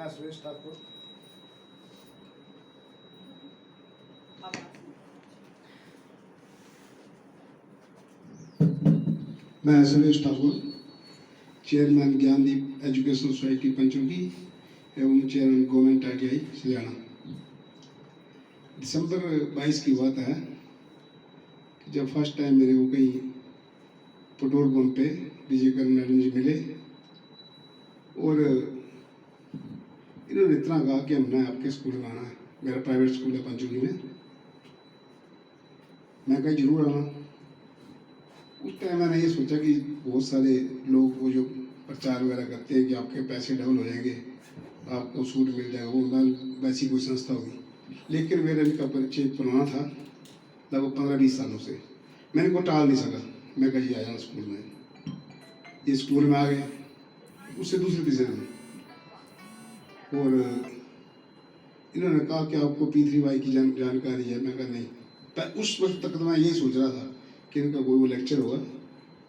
मैं सुरेश ठाकुर। मैं Suresh Thakur, chairman Gyandeep education society Panchmukhi एवं चेयरमैन गवर्नमेंट ITI सियाना। दिसंबर 22 की बात है कि जब फर्स्ट टाइम मेरे को कहीं पेट्रोल पंप पे विजयकरण मैडम जी मिले और इन्होंने इतना कहा कि हमने आपके स्कूल में आना है। मेरा प्राइवेट स्कूल है पंचमुखी में। मैं कहा जरूर आना। उस टाइम मैंने ये सोचा कि बहुत सारे लोग वो जो प्रचार वगैरह करते हैं कि आपके पैसे डबल हो जाएंगे, आपको सूट मिल जाएगा, वो ना वैसी कोई संस्था होगी। लेकिन मेरा इनका परिचय पुराना था, लगभग 15-20 सालों से। मैंने को टाल नहीं सका। मैं कहा जी आ जाना स्कूल में। ये स्कूल में आ गया, उससे दूसरे तीसरे दिन और इन्होंने कहा कि आपको P3Y की जानकारी है। मैं कहा नहीं। पर उस वक्त तक तो मैं यही सोच रहा था कि इनका कोई वो लेक्चर होगा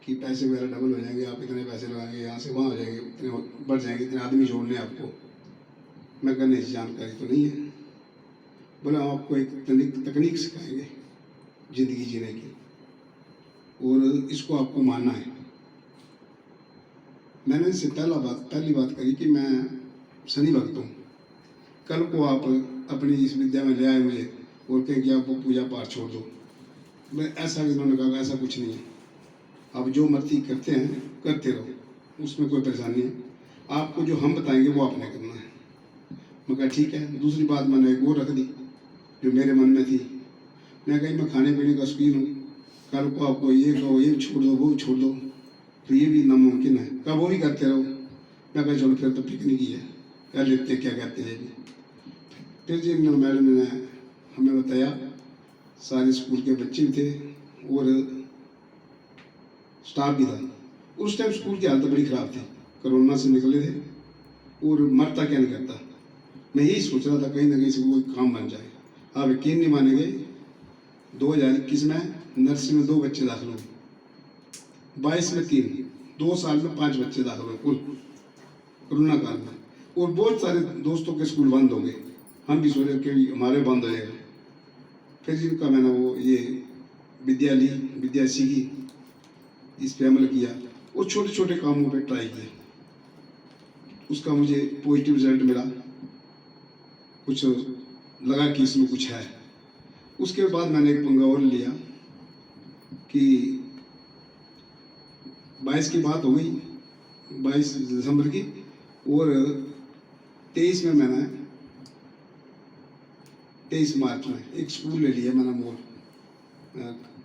कि पैसे वगैरह डबल हो जाएंगे, आप इतने पैसे लगाएंगे, यहाँ से वहाँ हो जाएंगे, इतने बढ़ जाएंगे, इतने आदमी जोड़ने आपको। मैं कहने की जानकारी तो नहीं है। बोला हम आपको एक तकनीक सिखाएंगे जिंदगी जीने की और इसको आपको मानना है। मैंने इससे पहली बात करी कि मैं शनि भक्त हूँ। कल को आप अपनी इस विद्या में ले आए मुझे और कहें कि आप वो पूजा पाठ छोड़ दो। मैं ऐसा इन्होंने कहा ऐसा कुछ नहीं है, आप जो मर्जी करते हैं करते रहो, उसमें कोई परेशानी नहीं है। आपको जो हम बताएंगे वो आपने करना है। मैं कहा ठीक है। दूसरी बात मैंने एक और रख दी जो मेरे मन में थी। मैं कही मैं खाने पीने का शौकीन हूँ, कल को आपको ये कहो ये छोड़ दो वो छोड़ दो तो ये भी नामुमकिन है। कब वो भी करते रहो। मैं कहा चलो फिर तो पिकनिक ही है, कर लेते क्या कहते हैं। फिर जी मैडम ने हमें बताया, सारे स्कूल के बच्चे भी थे और स्टाफ भी था। उस टाइम स्कूल की हालत बड़ी ख़राब थी, कोरोना से निकले थे और मरता क्या नहीं करता। मैं यही सोच रहा था कहीं ना कहीं से कोई काम बन जाए। आप यकीन नहीं मानेंगे, 2021 में नर्सरी में 2 बच्चे दाखिल हुए, 22 में 3, 2 साल में 5 बच्चे दाखिल हुए कुल कोरोना काल में। और बहुत सारे दोस्तों के स्कूल बंद हो गए। हम भी सोचे कि हमारे बंद हो जाएगा। फिर जिनका मैंने वो ये विद्या सीखी, इस पे अमल किया और छोटे छोटे कामों पे ट्राई किया। उसका मुझे पॉजिटिव रिजल्ट मिला, कुछ लगा कि इसमें कुछ है। उसके बाद मैंने एक पंगा और लिया कि 22 की बात हो गई, 22 दिसंबर की, और 23 में मैंने 23 मार्च में एक स्कूल ले लिया मैंने मोर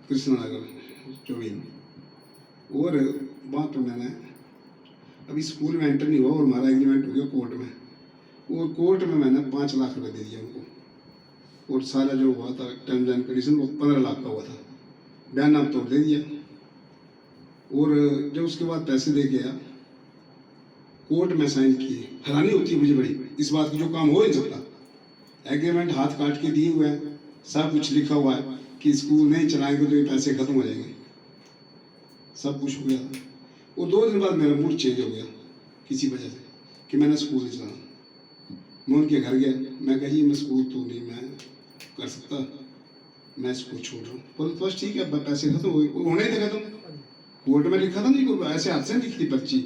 कृष्णनगर चौबीन में। और वहाँ पर मैंने अभी स्कूल में एंटर नहीं हुआ और हमारा एग्रीमेंट हो गया कोर्ट में। और कोर्ट में मैंने 5 लाख रुपए दे दिया उनको और सारा जो हुआ था टर्म्स एंड कंडीशन वो 15 लाख का हुआ था। बयान नाम तोड़ दे दिया। और जब उसके बाद पैसे दे गया कोर्ट में साइन किए। हैरानी होती है मुझे बड़ी इस बात की, जो काम हो ही नहीं सकता। एग्रीमेंट हाथ काट के दिए हुए हैं, सब कुछ लिखा हुआ है कि स्कूल नहीं चलाएंगे तो ये पैसे खत्म हो जाएंगे, सब कुछ हो गया था। और 2 दिन बाद मेरा मूड चेंज हो गया किसी वजह से कि मैंने स्कूल नहीं चलाना। मैं उनके घर गया। मैं कहा जी मैं स्कूल तो नहीं मैं कर सकता, मैं स्कूल छोड़ रहा हूँ। बोले बस ठीक है, पैसे खत्म हो गए। होने ही थे खत्म। कोर्ट में लिखा था नहीं, कोई ऐसे हाथ से नहीं लिखी पर्ची,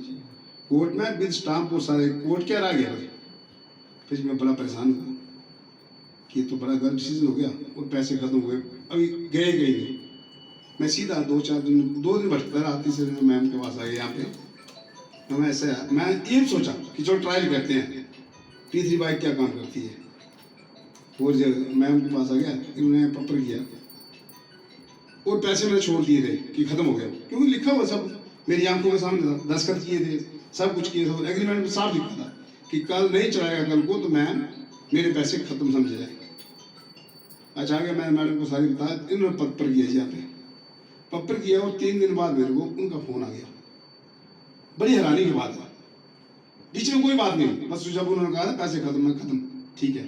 कोर्ट में विद स्टाम्प और सारे कोर्ट क्या रह गया। फिर मैं बड़ा परेशान हुआ कि तो बड़ा गलत डिसीजन हो गया और पैसे खत्म हो गए। अभी गए नहीं। मैं सीधा 2 दिन भटकता रहा। तीसरे दिन मैम के पास आ गया यहाँ पे। तो मैं ऐसे मैं ये सोचा कि चलो ट्रायल करते हैं P3Y क्या काम करती है। और जब मैम के पास आ गया, इन्होंने पेपर किया और पैसे मैंने छोड़ दिए थे कि खत्म हो गया, क्योंकि लिखा हुआ सब मेरी आंखों के सामने था, दस्तखत किए थे, सब कुछ किए थे। एग्रीमेंट में साफ लिखा था कि कल नहीं चलाएगा कल को तो मैं मेरे पैसे खत्म समझे जाए। अच्छा गया, मैं मैडम को सारी बताया। इन्होंने पेपर किया यहाँ पे, पेपर किया और 3 दिन बाद मेरे को उनका फोन आ गया। बड़ी हैरानी की बात है, बीच में कोई बात नहीं, बस जब उन्होंने कहा था पैसे खत्म, मैं खत्म ठीक है।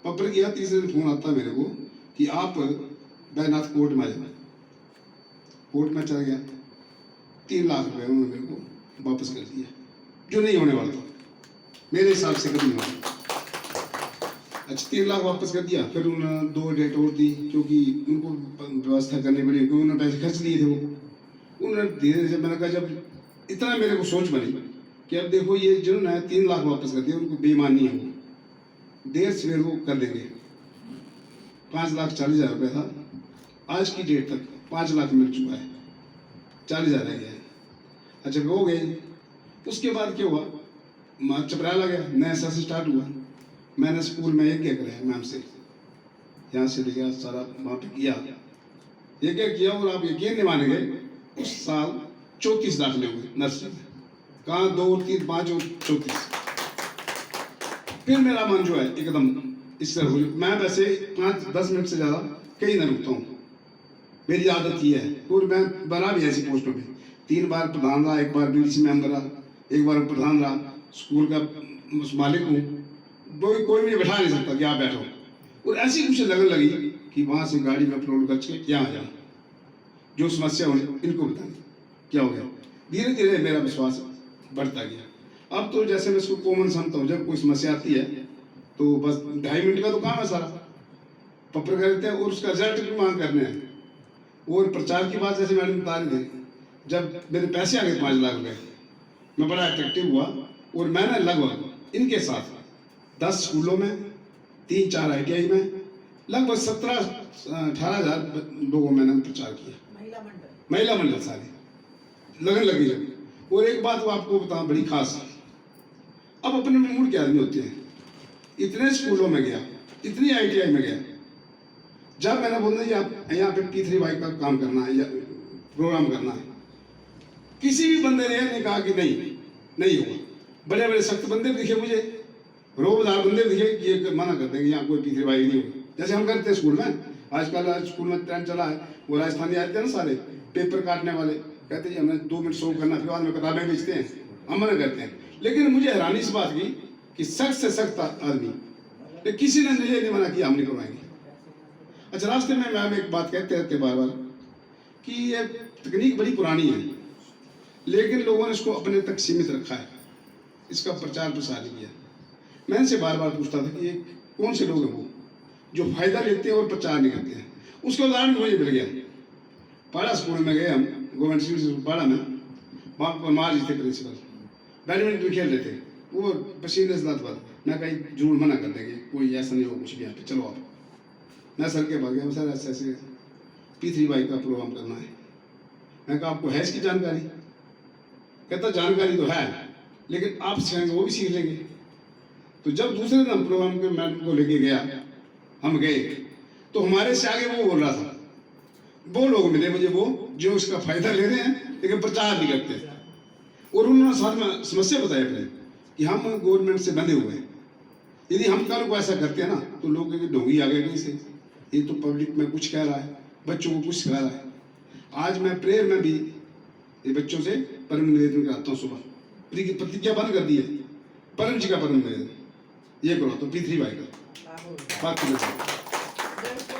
पेपर किया, तीसरे दिन फोन आता मेरे को कि आप बैजनाथ कोर्ट में आ जाए। कोर्ट में चला गया, 3 लाख रुपए उन्होंने मेरे को वापस कर दिया जो नहीं होने वाला था। मेरे हिसाब से कभी नहीं हुआ। अच्छा 3 लाख वापस कर दिया, फिर उन्होंने 2 डेट और दी क्योंकि उनको व्यवस्था करनी पड़ी क्योंकि उन्होंने पैसे खर्च लिए थे वो। उन्होंने धीरे धीरे मैंने कहा जब इतना मेरे को सोच बनी कि अब देखो ये जिन्होंने 3 लाख वापस कर दिया उनको बेईमानी है, वो देर सवेर वो कर देंगे। 5,40,000 रुपये था, आज की डेट तक 5 लाख मिल चुका है, 40,000 रह गया है। अच्छा हो गए, उसके बाद क्या हुआ, चपराला गया, नया सेशन स्टार्ट हुआ। मैंने स्कूल में यज्ञ कराया मैम से, यहाँ से लिखा सारा वहाँ पे किया, यज्ञ किया और आप यकीन नहीं मानेंगे उस साल 34 दाखिले हुए नर्सरी में। कहाँ 2 3 5 और 34। फिर मेरा मन जो है एकदम इस तरह हो, मैं वैसे 5-10 मिनट से ज़्यादा कहीं ना रुकता हूँ, मेरी आदत ये है। और मैं बना भी ऐसी पोस्टों में 3 बार प्रधान रहा, 1 बार बीडीसी मेंबर रहा, 1 बार प्रधान रहा, स्कूल का मालिक हूँ, कोई मुझे बैठा नहीं सकता कि आप बैठो। और ऐसी कुछ लगन लगी कि वहाँ से गाड़ी में पेट्रोल खर्च के यहाँ जाना, जो समस्या होने इनको बतानी, क्या हो गया। धीरे धीरे मेरा विश्वास बढ़ता गया। अब तो जैसे मैं इसको कॉमन समझता हूँ, जब कोई समस्या आती है तो बस 2.5 मिनट का तो काम है, सारा पत्र कर देते हैं और उसका रिजल्ट भी मांग करने हैं। और प्रचार की बात जैसे मैडम बता रहे थे, जब मेरे पैसे आ गए 5 लाख रुपए, मैं बड़ा अट्रैक्टिव हुआ और मैंने लगभग इनके साथ 10 स्कूलों में, 3-4 ITI में, लगभग 17-18 हज़ार लोगों में मैंने प्रचार किया। महिला मंडल सारे लगन लगी लगी। और एक बात वो आपको बताऊं बड़ी खास, अब अपने मूड के आदमी होते हैं, इतने स्कूलों में गया, इतनी ITI में गया, जब मैंने बोला जी आप यहाँ पे P3Y का काम करना है या प्रोग्राम करना है, किसी भी बंदे ने नहीं कहा कि नहीं होगा। बड़े बड़े सख्त बंदे दिखे मुझे, रोबदार बंदे दिखे कि ये मना कर देंगे यहाँ कोई P3Y नहीं होगा, जैसे हम करते हैं स्कूल में। आजकल स्कूल में ट्रेंड चला है, वो राजस्थानी आते हैं ना सारे पेपर काटने वाले, कहते हैं हमें 2 मिनट शो करना, फिर बाद में किताबें बेचते हैं, हम मना करते हैं। लेकिन मुझे हैरानी इस बात की कि सख्त से सख्त आदमी, किसी ने मुझे नहीं मना किया हम नहीं करवाएंगे। अच्छा रास्ते में मैम एक बात कहते रहते बार बार कि ये तकनीक बड़ी पुरानी है, लेकिन लोगों ने इसको अपने तक सीमित रखा है, इसका प्रचार प्रसार नहीं किया। मैं इनसे बार बार पूछता था कि ये कौन से लोग हैं वो जो फायदा लेते हैं और प्रचार नहीं करते हैं। उसका उदाहरण मुझे मिल गया। पाड़ा स्कूल में गए हम, गवर्नमेंट स्कूल पाड़ा में, वहाँ पर मार जी थे प्रिंसिपल, बैडमिंटन खेल रहे थे, वो पसीने से दांत बाद, मैं कहीं जरूर मना कर देंगे, कोई ऐसा नहीं हो कुछ भी यहाँ पे, चलो आप। मैं सर के भाग गया, सर ऐसे ऐसे P3Y का प्रोग्राम करना है। मैं कहा आपको है इसकी जानकारी? कहता जानकारी तो है, लेकिन आप सिखाएंगे वो भी सीख लेंगे। तो जब दूसरे दिन हम प्रोग्राम के मैडम को लेके गया, हम गए तो हमारे से आगे वो बोल रहा था, वो लोग मिले मुझे वो जो इसका फायदा ले रहे हैं लेकिन प्रचार नहीं करते। और उन्होंने साथ में समस्या बताई अपने कि हम गवर्नमेंट से बंधे हुए हैं, यदि हम कल को ऐसा करते हैं ना तो लोग कहेंगे ढोंगी आ गए कहीं से, ये तो पब्लिक में कुछ कह रहा है, बच्चों को कुछ कह रहा है। आज मैं प्रेयर में भी ये बच्चों से परम निवेदन कराता हूँ, सुबह प्रतिज्ञा बंद कर दी है, परम जी का परम निवेदन ये करो तो P3Y का बाकी।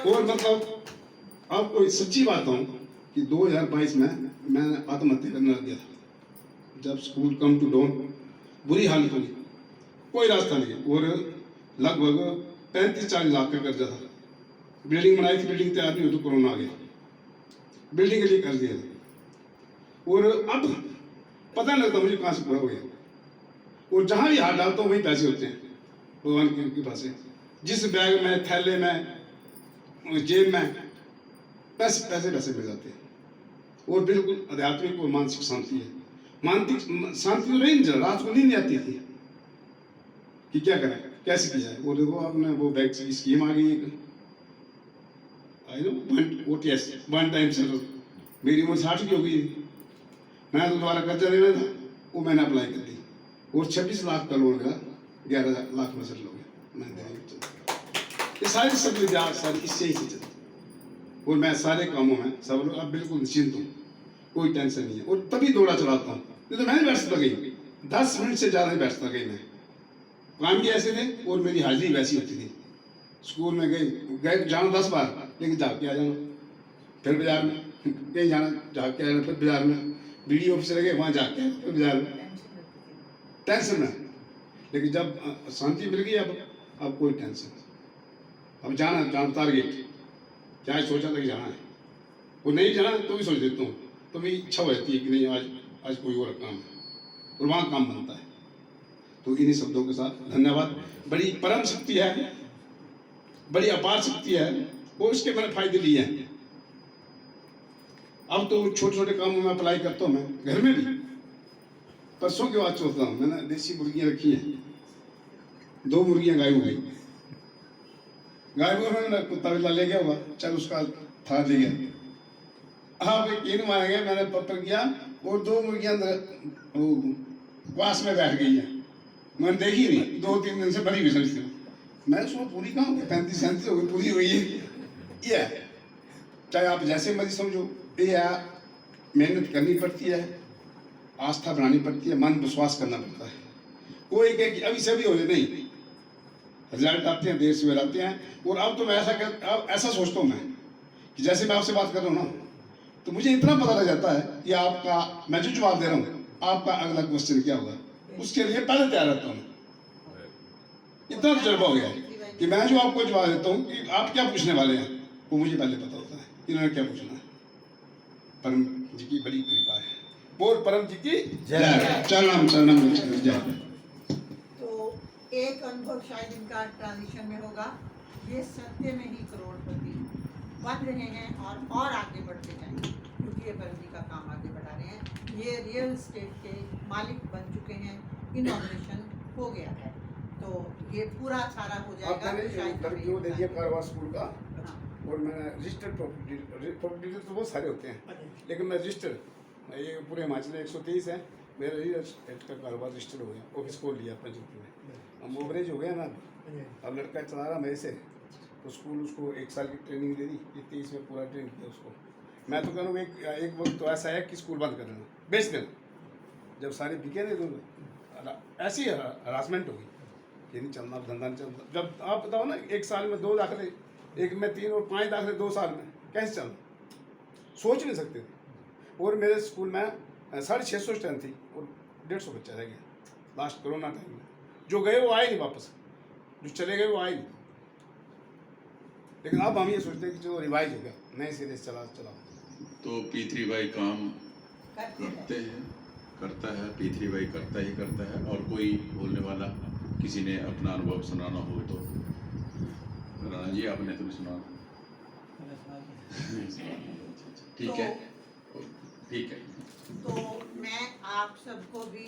और मतलब आपको सच्ची बात हूँ कि 2022 में मैंने आत्महत्या करने लग गया था, जब स्कूल कम टू डाउन, बुरी हालत हुई, कोई रास्ता नहीं। और लगभग 35-40 लाख का कर्जा था, बिल्डिंग बनाई थी, बिल्डिंग तैयार नहीं हुई तो कोरोना आ गया, बिल्डिंग के लिए कर्ज दिया था। और अब पता नहीं लगता मुझे कहाँ से पूरा हो गया। और जहाँ भी हाथ डालता हूँ वहीं पैसे होते हैं भगवान की कृपा से, जिस बैग में, थैले में, जेब में पैसे मिल जाते हैं। और बिल्कुल आध्यात्मिक और मानसिक शांति है। मानसिक शांति तो नहीं, रात को नींद नहीं आती थी कि क्या करें, कैसे किया है। वो देखो आपने वो बैंक की स्कीम आ गई, I know OTS, one time service. मेरी उम्र 60 की हो गई, मैं तो दोबारा कर्जा लेना था, वो मैंने अप्लाई कर दी और 26 लाख का लोन मिला, 11 लाख में सेटल हो गया। मैं ये सारी सब ब्याज सारी इससे ही चलती। और मैं सारे कामों में सब लोग अब बिल्कुल निश्चिंत हूँ, कोई टेंशन नहीं है। और तभी दौड़ा चलाता हूँ, नहीं तो मैं नहीं बैठ सकता कहीं, 10 मिनट से ज़्यादा नहीं बैठ सकता कहीं। मैं काम भी ऐसे थे और मेरी हाजिरी वैसी होती थी। स्कूल में गए जाना 10 बार, लेकिन जाके आ जाना, फिर बाजार में कहीं जाना, जाके आना, फिर बाजार में BDO ऑफिस लगे वहाँ जाके फिर बाजार में, टेंशन में। लेकिन जब शांति मिल गई अब कोई टेंशन नहीं। अब जाना टारगेट क्या सोचा था कि जाना है, वो नहीं जाना तो भी सोच देता हूँ, तो मेरी इच्छा हो जाती है कि नहीं आज कोई और काम है और वहाँ काम बनता है। तो इन्हीं शब्दों के साथ धन्यवाद। बड़ी परम शक्ति है, बड़ी अपार शक्ति है, वो उसके मैंने फायदे लिए हैं। अब तो छोटे छोटे कामों में अप्लाई करता हूँ, मैं घर में भी। परसों की बात सोचता हूँ, मैंने देसी मुर्गियाँ रखी हैं, 2 मुर्गियाँ गायब हो गई। गायब हो गई, कुत्ता बिल्ला ले गया होगा, चल उसका था ले गया। हाँ भाई कीन मार गया, मैंने पत्थर किया और 2 मुर्गियाँ अंदर वास में बैठ गई हैं। मैंने देखी नहीं, 2-3 दिन से बड़ी भी समझती हूँ। मैं उसको पूरी कहाँ होगी, 35-37 हो गई, पूरी हुई है। ये चाहे आप जैसे मर्जी समझो, ये मेहनत करनी पड़ती है, आस्था बनानी पड़ती है, मन विश्वास करना पड़ता है। कोई कहे कि अभी से भी हो जाए, नहीं। रिजल्ट आते हैं, देर से आते हैं। और अब तो मैं अब ऐसा सोचता हूँ मैं कि जैसे मैं आपसे बात कर रहा हूँ ना, तो मुझे इतना पता लग जाता है कि आपका, मैं जो जवाब दे रहा हूँ, आपका अगला क्वेश्चन क्या होगा, उसके लिए पहले तैयार रहता हूँ। इतना तजर्बा हो गया है कि मैं जो आपको जवाब देता हूँ कि आप क्या पूछने वाले हैं, वो मुझे पहले पता होता है इन्होंने क्या पूछना है। परम जी की बड़ी कृपा है। बोल परम जी की जय। चरणम जय। तो एक अनुभव शायद इनका ट्रांजिशन में होगा, ये सत्य में ही करोड़पति बन रहे हैं और आगे बढ़ते जाएंगे, क्योंकि ये परम जी का काम आगे बढ़ा रहे हैं। ये रियल एस्टेट के मालिक बन चुके हैं, इनॉग्रेशन हो गया है, तो ये पूरा सारा हो जाएगा। तो दे दिया कारोबार स्कूल का। हाँ। और मैंने रजिस्टर्ड प्रॉपर्टी तो बहुत सारे होते हैं, लेकिन मैं रजिस्टर्ड, ये पूरे हिमाचल में 123 है, मेरा रियल एस्टेट का कारोबार रजिस्टर्ड हो गया, ऑफिस खोल लिया पंचकुला में। अब ओवरेज हो गया ना, अब लड़का चला रहा मेरे से, तो स्कूल उसको 1 साल की ट्रेनिंग दे दी, 23 में पूरा ट्रेन किया उसको। मैं तो कह रहा हूँ एक वक्त तो ऐसा है कि स्कूल बंद कर देना, बेच देना। जब सारे बिके नहीं तो ऐसी हरासमेंट होगी, ये नहीं चलना, धंधा नहीं चलता। जब आप बताओ ना 1 साल में 2 दाखिले, 1 में 3 और 5 दाखिले 2 साल में, कैसे चलना, सोच नहीं सकते थे। और मेरे स्कूल में 650 स्ट्रेंथ थी और 150 बच्चा रह गया लास्ट कोरोना टाइम में। जो गए वो आए नहीं वापस, जो चले गए वो आए नहीं। लेकिन अब हम ये सोचते हैं कि जो रिवाइज हो गया, नए सिरे से चला। तो P3Y काम करता है, P3Y करता है। और कोई बोलने वाला, किसी ने अपना अनुभव सुनाना हो तो राणा जी आपने तो नहीं सुना। ठीक है, ठीक है। तो मैं आप सबको भी